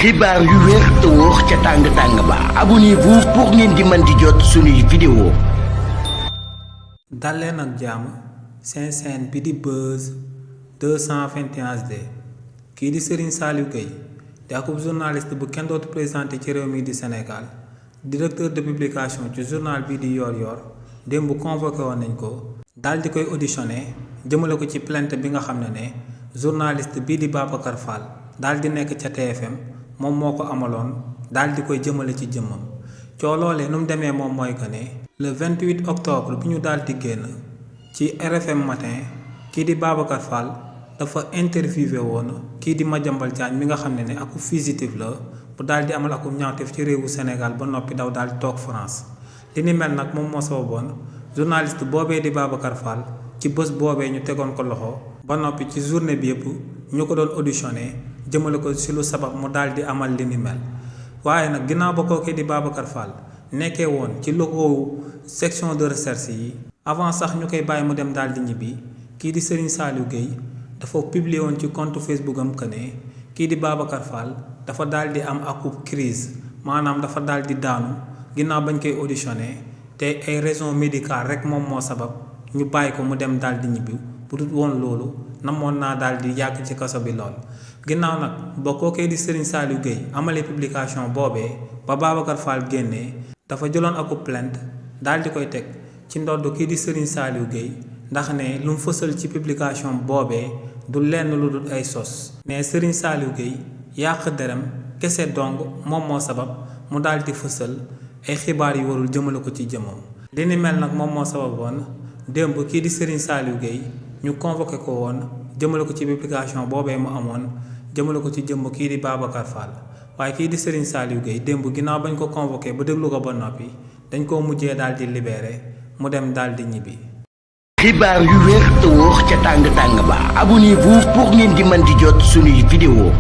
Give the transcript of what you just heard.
xibaar yu wér te wóor ca tàng ba abonnez-vous pour ngeen di mën di jot suñuy vidéo. dal leen ak jàmm seen chaîne bi di Buzz 221 HD kii di Serigne Saliou Gueye di akub journaliste bu kenn dootu présenté ci réew mi di Sénégal directeur de publication ci journal bi di Yoor Yoor démb convoqué woon nañ ko daal di koy auditionné jëmale ko ci plainte bi nga xam ne journaliste bii di Babacar Fall daal di nekk ca TFM moom moo ko amaloon daal di koy jëmale ci jëmmam coo loolee nu mu demee moom mooy que ne le 28 octobre bi ñu daal di génn ci RFM matin kii di Babacar Fall dafa interviewé woon kii di Madiambal Diagne mi nga xam ne aku fugitif la bu daal di amal akum ñaawteef ci réewu Sénégal ba noppi daw daal di toog France li ni mel nag moom moo sababoon journaliste boobee di Babacar Fall ci bés boobee ñu tegoon ko loxo ba noppi ci journée bi yëpp ñu ko doon auditionné jëmale ko ci lu sabab mu daal di amal li ni mel waaye nag ginnaaw ba kookee di Babacar Fall nekkee woon ci locaux section de recherche yi avant sax ñu koy bàyyi mu dem daal di ñibbi kii di Serigne Saliou Gueye dafa publier woon ci compte Facebook am que ne kii di Babacar Fall dafa daal di am akub crise maanaam dafa daal di daanu ginnaaw bañ koy auditionné te ay raison médicale rek moom moo sabab ñu bàyyi ko mu dem daal di ñibbi bu dul woon loolu namoon naa daal di yàgg ci kaso bi lool. ginnaaw nag ba kookee di Serigne Saliou Gueye amalee publication boobee ba Babacar Fall génnee dafa jëloon akub plainte daal di koy teg ci ndodd kii di Serigne Saliou Gueye ndax ne lu mu fësal ci publication boobee du lenn lu dul ay sos ne Serigne Saliou Gueye yàq derem kese dong moom moo sabab mu daal di fësal ay xibaar yu warul jëmale ko ci jëmmam li ni mel nag moom moo sababoon démb kii di Serigne Saliou Gueye ñu convoqué ko woon jëmale ko ci publication boobee mu amoon jëmale ko ci jëmm kii di Babacar Fall waaye kii di Serigne Saliou Gueye démb ginnaaw bañ ko convoqué ba déglu ko ba noppi dañ koo mujjee daal di libéré mu dem daal di ñibbi. xibaar yu wér te wóor ca tàng ba abonnez-vous pour ngeen di mën di jot suñuy vidéo.